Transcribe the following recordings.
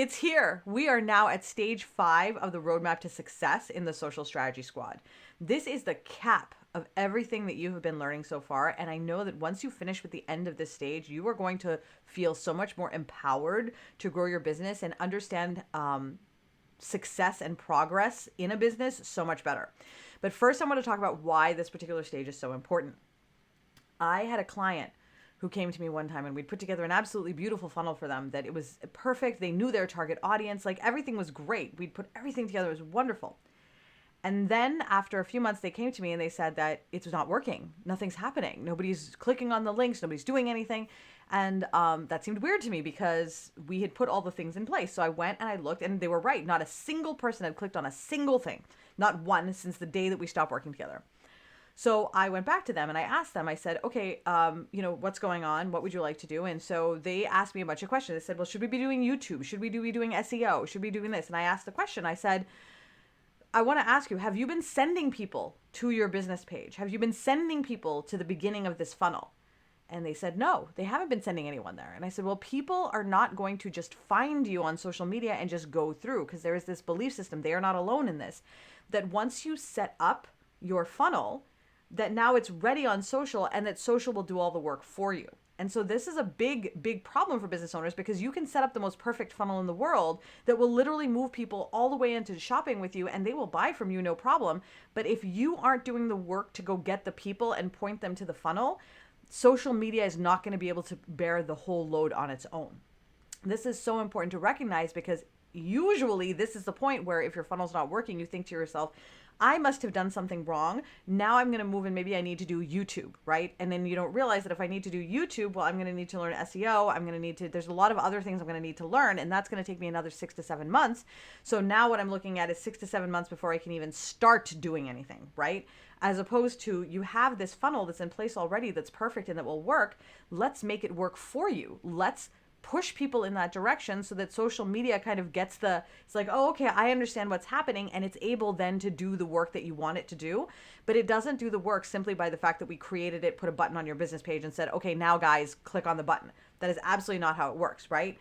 It's here. We are now at stage 5 of the roadmap to success in the Social Strategy Squad. This is the cap of everything that you have been learning so far. And I know that once you finish with the end of this stage, you are going to feel so much more empowered to grow your business and understand success and progress in a business so much better. But first, I want to talk about why this particular stage is so important. I had a client who came to me one time and we'd put together an absolutely beautiful funnel for them that it was perfect. They knew their target audience, like everything was great. We'd put everything together. It was wonderful. And then after a few months, they came to me and they said that it's not working. Nothing's happening. Nobody's clicking on the links. Nobody's doing anything. And that seemed weird to me because we had put all the things in place. So I went and I looked and they were right. Not a single person had clicked on a single thing. Not one since the day that we stopped working together. So I went back to them and I asked them, I said, okay, what's going on? What would you like to do? And so they asked me a bunch of questions. They said, well, should we be doing YouTube? Should we be doing SEO? Should we be doing this? And I asked the question, I said, I want to ask you, have you been sending people to your business page? Have you been sending people to the beginning of this funnel? And they said, no, they haven't been sending anyone there. And I said, well, people are not going to just find you on social media and just go through, because there is this belief system. They are not alone in this, that once you set up your funnel, that now it's ready on social and that social will do all the work for you. And so this is a big, big problem for business owners because you can set up the most perfect funnel in the world that will literally move people all the way into shopping with you and they will buy from you, no problem. But if you aren't doing the work to go get the people and point them to the funnel, social media is not going to be able to bear the whole load on its own. This is so important to recognize because usually this is the point where if your funnel's not working, you think to yourself, I must have done something wrong. Now I'm going to move and maybe I need to do YouTube, right? And then you don't realize that if I need to do YouTube, well, I'm going to need to learn SEO. There's a lot of other things I'm going to need to learn. And that's going to take me another 6 to 7 months. So now what I'm looking at is 6 to 7 months before I can even start doing anything, right? As opposed to you have this funnel that's in place already that's perfect and that will work. Let's make it work for you. Let's push people in that direction so that social media kind of gets it's like, oh, okay, I understand what's happening. And it's able then to do the work that you want it to do. But it doesn't do the work simply by the fact that we created it, put a button on your business page and said, okay, now guys, click on the button. That is absolutely not how it works, right?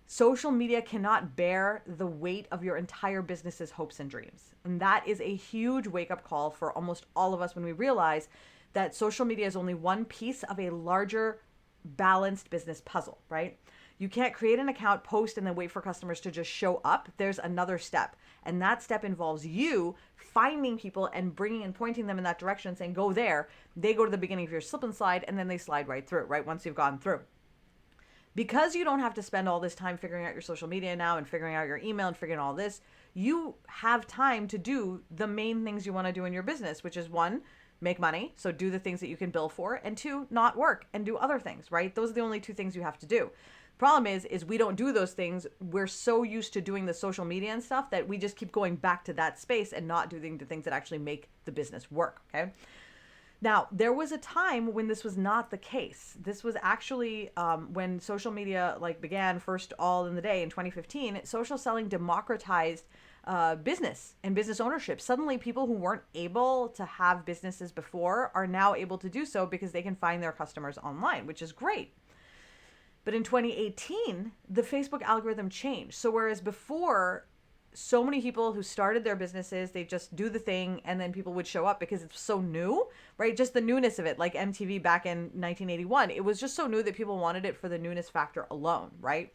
Social media cannot bear the weight of your entire business's hopes and dreams. And that is a huge wake-up call for almost all of us when we realize that social media is only one piece of a larger, balanced business puzzle, right? You can't create an account, post, and then wait for customers to just show up. There's another step. And that step involves you finding people and bringing and pointing them in that direction and saying, go there. They go to the beginning of your slip and slide, and then they slide right through, right? Once you've gone through. Because you don't have to spend all this time figuring out your social media now and figuring out your email and figuring all this, you have time to do the main things you want to do in your business, which is 1, make money. So do the things that you can bill for, and 2, not work and do other things, right? Those are the only 2 things you have to do. Problem is we don't do those things. We're so used to doing the social media and stuff that we just keep going back to that space and not doing the things that actually make the business work. Okay. Now, there was a time when this was not the case. This was actually when social media began first all in the day in 2015, social selling democratized business and business ownership. Suddenly people who weren't able to have businesses before are now able to do so because they can find their customers online, which is great. But in 2018, the Facebook algorithm changed. So whereas before, so many people who started their businesses, they just do the thing and then people would show up because it's so new, right? Just the newness of it, like MTV back in 1981. It was just so new that people wanted it for the newness factor alone, right?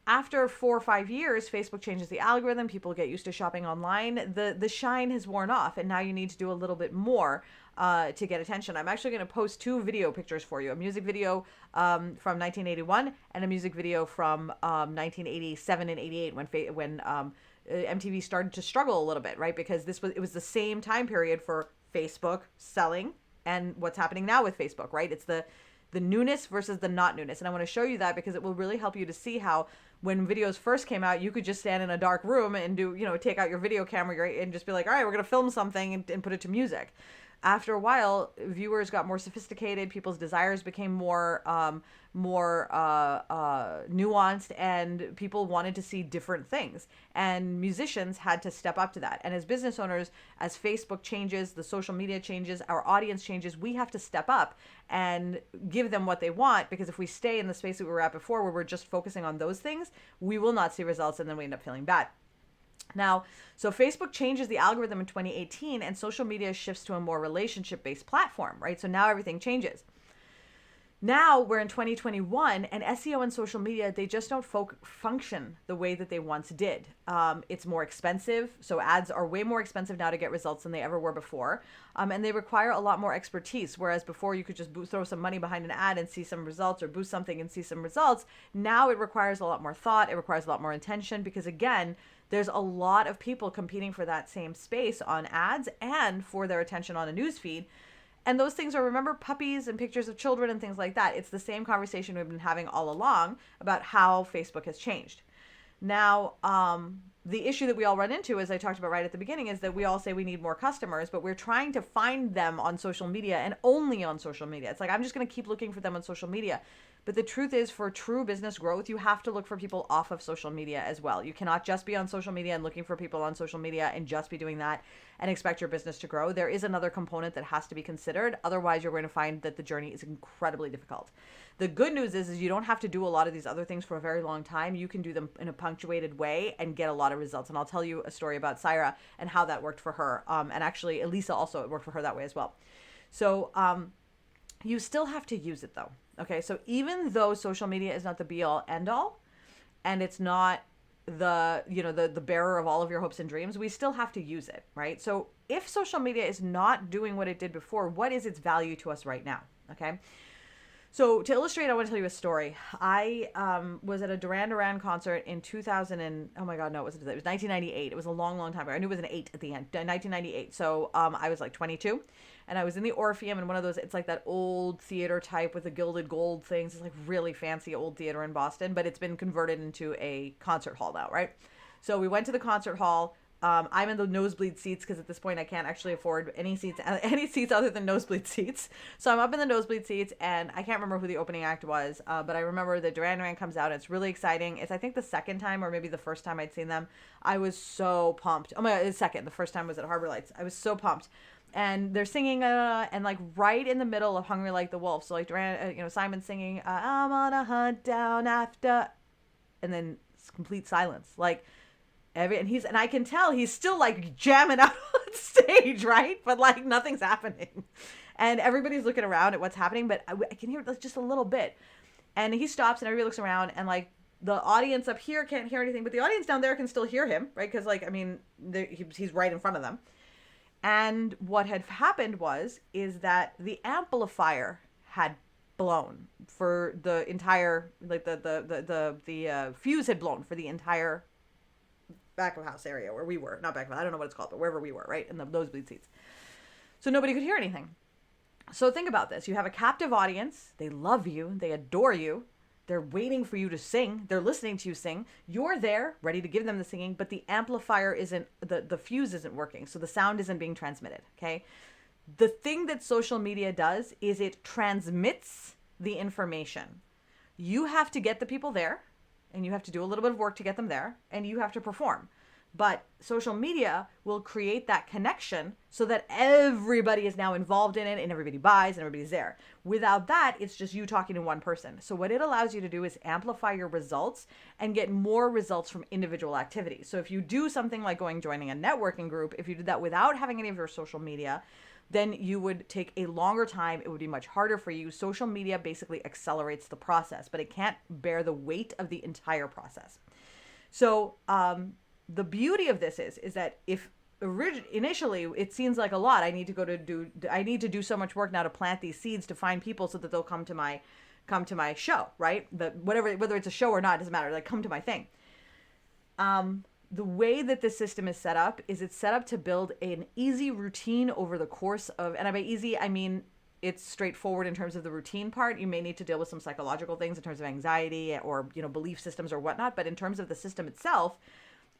After 4 or 5 years, Facebook changes the algorithm. People get used to shopping online. The shine has worn off, and now you need to do a little bit more to get attention. I'm actually going to post 2 video pictures for you: a music video from 1981 and a music video from 1987 and 88 when MTV started to struggle a little bit, right? Because it was the same time period for Facebook selling and what's happening now with Facebook, right? It's the newness versus the not newness. And I want to show you that because it will really help you to see how when videos first came out, you could just stand in a dark room and take out your video camera and just be like, all right, we're going to film something and put it to music. after a while, viewers got more sophisticated. People's desires became more nuanced, and people wanted to see different things. And musicians had to step up to that. And as business owners, as Facebook changes, the social media changes, our audience changes, we have to step up and give them what they want. Because if we stay in the space that we were at before, where we're just focusing on those things, we will not see results, and then we end up feeling bad. Now, so Facebook changes the algorithm in 2018, and social media shifts to a more relationship-based platform, right? So now everything changes. Now we're in 2021, and SEO and social media, they just don't function the way that they once did. It's more expensive. So ads are way more expensive now to get results than they ever were before. And they require a lot more expertise. Whereas before you could just throw some money behind an ad and see some results, or boost something and see some results. Now it requires a lot more thought. It requires a lot more intention, because again, there's a lot of people competing for that same space on ads and for their attention on a news feed. And those things are, remember, puppies and pictures of children and things like that. It's the same conversation we've been having all along about how Facebook has changed. Now, the issue that we all run into, as I talked about right at the beginning, is that we all say we need more customers, but we're trying to find them on social media, and only on social media. It's like, I'm just going to keep looking for them on social media. But the truth is, for true business growth, you have to look for people off of social media as well. You cannot just be on social media and looking for people on social media and just be doing that and expect your business to grow. There is another component that has to be considered. Otherwise, you're going to find that the journey is incredibly difficult. The good news is you don't have to do a lot of these other things for a very long time. You can do them in a punctuated way and get a lot of results. And I'll tell you a story about Syra and how that worked for her. And actually, Elisa also, it worked for her that way as well. So you still have to use it, though. Okay, so even though social media is not the be all end all, and it's not the bearer of all of your hopes and dreams, we still have to use it, right? So if social media is not doing what it did before, what is its value to us right now? Okay. So to illustrate, I want to tell you a story. I was at a Duran Duran concert in 2000 and, oh my God, no, it was 1998. It was a long, long time ago. I knew it was an 8 at the end, 1998. So I was like 22, and I was in the Orpheum, and one of those, it's like that old theater type with the gilded gold things. It's like really fancy old theater in Boston, but it's been converted into a concert hall now, right? So we went to the concert hall. I'm in the nosebleed seats because at this point I can't actually afford any seats other than nosebleed seats. So I'm up in the nosebleed seats, and I can't remember who the opening act was, but I remember that Duran Duran comes out. And it's really exciting. It's, I think, the second time or maybe the first time I'd seen them. I was so pumped. Oh my God, it's second. The first time was at Harbor Lights. I was so pumped. And they're singing, and like right in the middle of Hungry Like the Wolf. So like Duran, Simon's singing, I'm on a hunt down after, and then it's complete silence. Like, and I can tell he's still like jamming out on stage, right? But like nothing's happening, and everybody's looking around at what's happening, but I can hear just a little bit. And he stops, and everybody looks around, and like the audience up here can't hear anything, but the audience down there can still hear him, right? Because like, I mean, he's right in front of them. And what had happened is that the amplifier had blown for the entire, like the fuse had blown for the entire back of house area where we were. Not back of, I don't know what it's called, but wherever we were, right? In the nosebleed seats. So nobody could hear anything. So think about this. You have a captive audience. They love you. They adore you. They're waiting for you to sing. They're listening to you sing. You're there, ready to give them the singing, but the amplifier isn't, the fuse isn't working. So the sound isn't being transmitted, okay? The thing that social media does is it transmits the information. You have to get the people there, and you have to do a little bit of work to get them there, and you have to perform. But social media will create that connection so that everybody is now involved in it, and everybody buys, and everybody's there. Without that, it's just you talking to one person. So what it allows you to do is amplify your results and get more results from individual activities. So if you do something like joining a networking group, if you did that without having any of your social media, then you would take a longer time. It would be much harder for you. Social media basically accelerates the process, but it can't bear the weight of the entire process. So the beauty of this is that if initially it seems like a lot, I need to do so much work now to plant these seeds to find people so that they'll come to my show, right? Whether it's a show or not, it doesn't matter. Like, come to my thing. The way that this system is set up is it's set up to build an easy routine over the course of, and by easy, I mean, it's straightforward in terms of the routine part. You may need to deal with some psychological things in terms of anxiety or, belief systems or whatnot. But in terms of the system itself,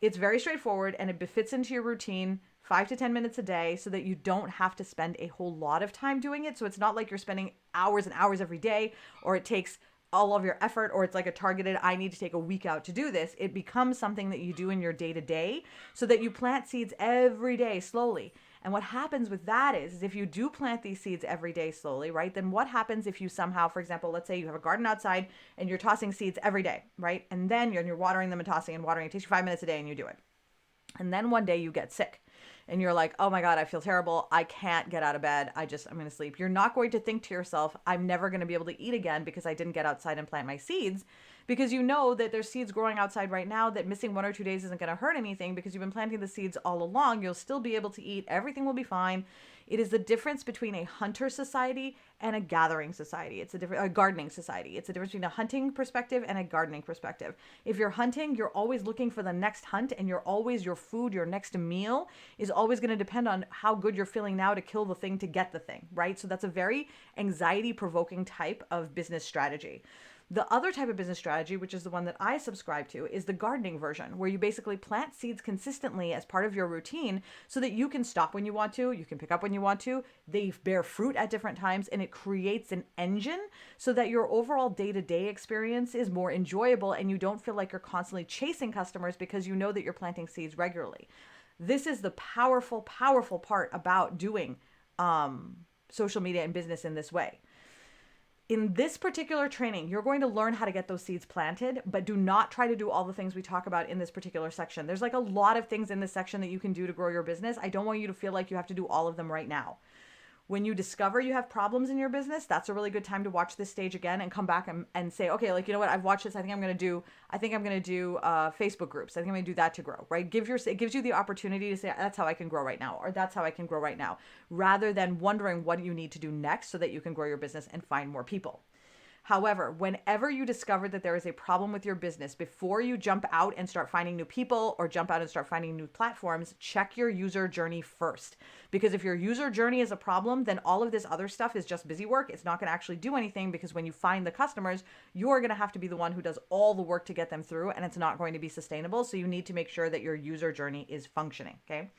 It's very straightforward, and it fits into your routine 5 to 10 minutes a day so that you don't have to spend a whole lot of time doing it. So it's not like you're spending hours and hours every day, or it takes all of your effort, or it's like a targeted, I need to take a week out to do this. It becomes something that you do in your day to day so that you plant seeds every day slowly. And what happens with that is if you do plant these seeds every day slowly, right, then what happens if you somehow, for example, let's say you have a garden outside and you're tossing seeds every day, right? And then you're watering them and tossing and watering. It takes you 5 minutes a day and you do it. And then one day you get sick and you're like, oh my God, I feel terrible. I can't get out of bed. I'm going to sleep. You're not going to think to yourself, I'm never going to be able to eat again because I didn't get outside and plant my seeds, because you know that there's seeds growing outside right now, that missing 1 or 2 days isn't going to hurt anything because you've been planting the seeds all along. You'll still be able to eat. Everything will be fine. It is the difference between a hunter society and a gathering society. It's a gardening society. It's a difference between a hunting perspective and a gardening perspective. If you're hunting, you're always looking for the next hunt, and your food, your next meal is always going to depend on how good you're feeling now to kill the thing to get the thing, right? So that's a very anxiety provoking type of business strategy. The other type of business strategy, which is the one that I subscribe to, is the gardening version, where you basically plant seeds consistently as part of your routine so that you can stop when you want to, you can pick up when you want to, they bear fruit at different times, and it creates an engine so that your overall day-to-day experience is more enjoyable and you don't feel like you're constantly chasing customers because you know that you're planting seeds regularly. This is the powerful, powerful part about doing social media and business in this way. In this particular training, you're going to learn how to get those seeds planted, but do not try to do all the things we talk about in this particular section. There's like a lot of things in this section that you can do to grow your business. I don't want you to feel like you have to do all of them right now. When you discover you have problems in your business, that's a really good time to watch this stage again and come back and say, okay, like, you know what, I've watched this. I think I'm going to do Facebook groups. I think I'm going to do that to grow, right? It gives you the opportunity to say, that's how I can grow right now, or that's how I can grow right now, rather than wondering what you need to do next so that you can grow your business and find more people. However, whenever you discover that there is a problem with your business, before you jump out and start finding new people or jump out and start finding new platforms, check your user journey first. Because if your user journey is a problem, then all of this other stuff is just busy work. It's not going to actually do anything, because when you find the customers, you're going to have to be the one who does all the work to get them through, and it's not going to be sustainable. So you need to make sure that your user journey is functioning, okay?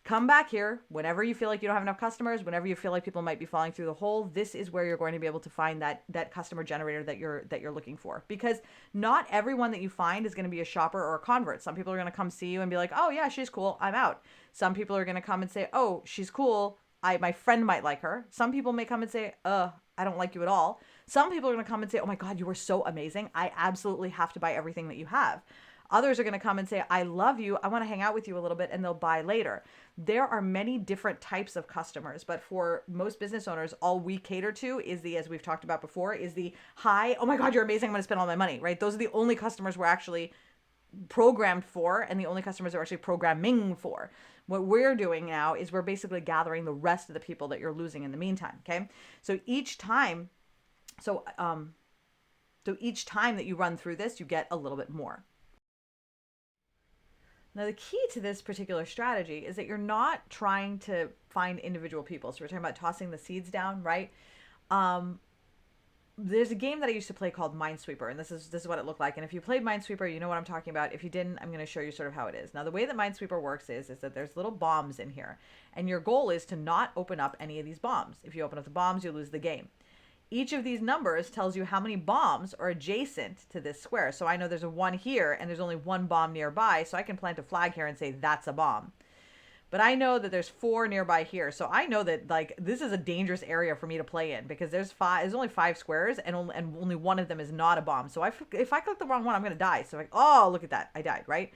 Come back here whenever you feel like you don't have enough customers, whenever you feel like people might be falling through the hole. This is where you're going to be able to find that customer generator that you're looking for, because not everyone that you find is going to be a shopper or a convert. Some people are going to come see you and be like, oh yeah, she's cool, I'm out. Some people are going to come and say, oh, she's cool, my friend might like her. Some people may come and say, I don't like you at all. Some people are going to come and say, oh my God, you were so amazing, I absolutely have to buy everything that you have. Others are going to come and say, I love you, I want to hang out with you a little bit, and they'll buy later. There are many different types of customers, but for most business owners, all we cater to is as we've talked about before, is the hi, oh my God, you're amazing, I'm going to spend all my money, right? Those are the only customers we're actually programmed for, and the only customers we're actually programming for. What we're doing now is we're basically gathering the rest of the people that you're losing in the meantime, okay? So each time that you run through this, you get a little bit more. Now, the key to this particular strategy is that you're not trying to find individual people. So we're talking about tossing the seeds down, right? There's a game that I used to play called Minesweeper, and this is what it looked like. And if you played Minesweeper, you know what I'm talking about. If you didn't, I'm going to show you sort of how it is. Now, the way that Minesweeper works is that there's little bombs in here, and your goal is to not open up any of these bombs. If you open up the bombs, you lose the game. Each of these numbers tells you how many bombs are adjacent to this square. So I know there's a 1 here and there's only 1 bomb nearby, so I can plant a flag here and say that's a bomb. But I know that there's 4 nearby here, so I know that like this is a dangerous area for me to play in, because there's only 5 squares and only 1 of them is not a bomb. So if I click the wrong one, I'm gonna die. So oh, look at that, I died, right?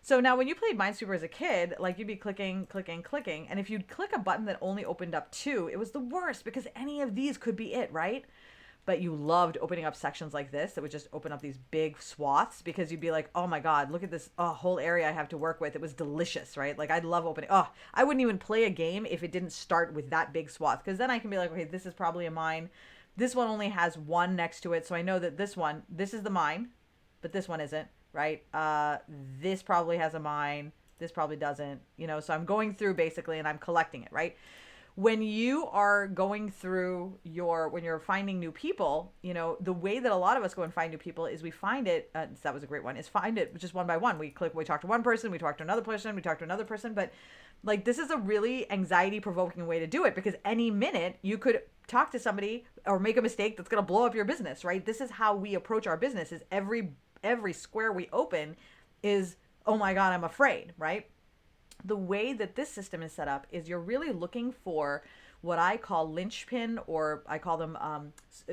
So now when you played Minesweeper as a kid, like you'd be clicking, and if you'd click a button that only opened up 2, it was the worst, because any of these could be it, right? But you loved opening up sections like this that would just open up these big swaths, because you'd be like, oh my God, look at this whole area I have to work with. It was delicious, right? Like I'd love opening, I wouldn't even play a game if it didn't start with that big swath, because then I can be like, okay, this is probably a mine. This one only has 1 next to it, so I know that this is the mine, but this one isn't. Right? This probably has a mine. This probably doesn't, so I'm going through basically and I'm collecting it, right? When you are going through when you're finding new people, the way that a lot of us go and find new people is we find it, that was a great one, is find it just one by one. We talk to one person, we talk to another person, we talk to another person. But like, this is a really anxiety provoking way to do it, because any minute you could talk to somebody or make a mistake that's going to blow up your business, right? This is how we approach our business, is every square we open is, oh my God, I'm afraid, right? The way that this system is set up is you're really looking for what I call linchpin, or I call them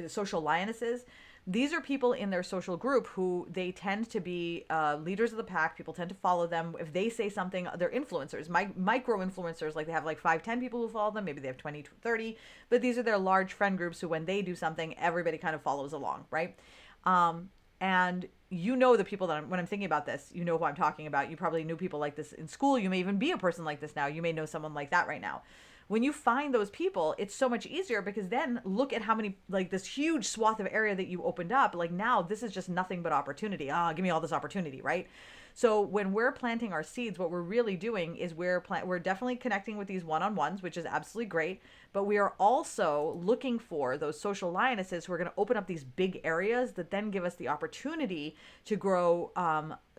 social lionesses. These are people in their social group who they tend to be leaders of the pack. People tend to follow them. If they say something, they're influencers, micro influencers. Like, they have like 5-10 people who follow them. Maybe they have 20-30, but these are their large friend groups who, when they do something, everybody kind of follows along, right? And the people that when I'm thinking about this, who I'm talking about. You probably knew people like this in school. You may even be a person like this now. You may know someone like that right now. When you find those people, it's so much easier, because then look at how many, like, this huge swath of area that you opened up. Like, now this is just nothing but opportunity. Give me all this opportunity, right? So when we're planting our seeds, what we're really doing is we're definitely connecting with these one-on-ones, which is absolutely great. But we are also looking for those social lionesses who are going to open up these big areas that then give us the opportunity to grow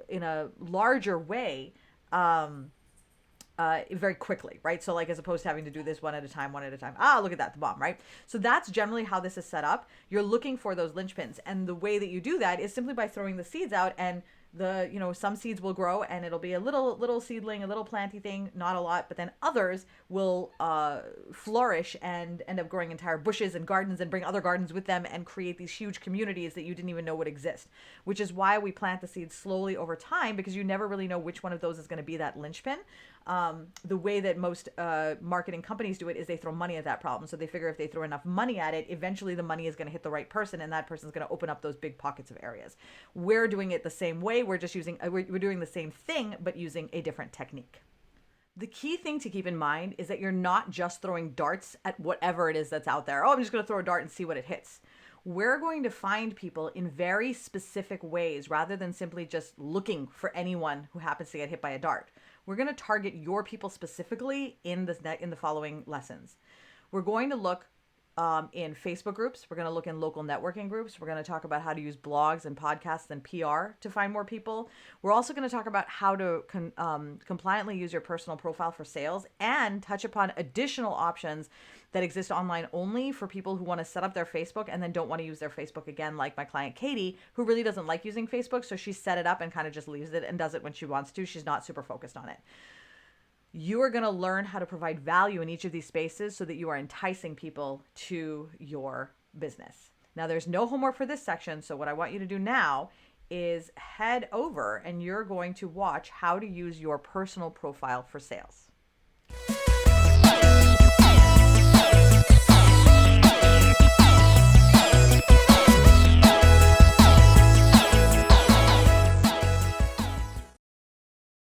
in a larger way, very quickly, right? So, like, as opposed to having to do this one at a time. Look at that, the bomb, right? So that's generally how this is set up. You're looking for those linchpins. And the way that you do that is simply by throwing the seeds out, and some seeds will grow and it'll be a little seedling, a little planty thing, not a lot, but then others will flourish and end up growing entire bushes and gardens, and bring other gardens with them, and create these huge communities that you didn't even know would exist, which is why we plant the seeds slowly over time, because you never really know which one of those is going to be that linchpin. The way that most marketing companies do it is they throw money at that problem. So they figure if they throw enough money at it, eventually the money is going to hit the right person, and that person's going to open up those big pockets of areas. We're doing it the same way. We're just we're doing the same thing, but using a different technique. The key thing to keep in mind is that you're not just throwing darts at whatever it is that's out there. I'm just going to throw a dart and see what it hits. We're going to find people in very specific ways, rather than simply just looking for anyone who happens to get hit by a dart. We're going to target your people specifically in the following lessons. We're going to look in Facebook groups. We're going to look in local networking groups. We're going to talk about how to use blogs and podcasts and PR to find more people. We're also going to talk about how to compliantly use your personal profile for sales, and touch upon additional options that exist online only for people who want to set up their Facebook and then don't want to use their Facebook again, like my client Katie, who really doesn't like using Facebook. So she set it up and kind of just leaves it and does it when she wants to. She's not super focused on it. You are going to learn how to provide value in each of these spaces so that you are enticing people to your business. Now, there's no homework for this section. So what I want you to do now is head over and you're going to watch how to use your personal profile for sales.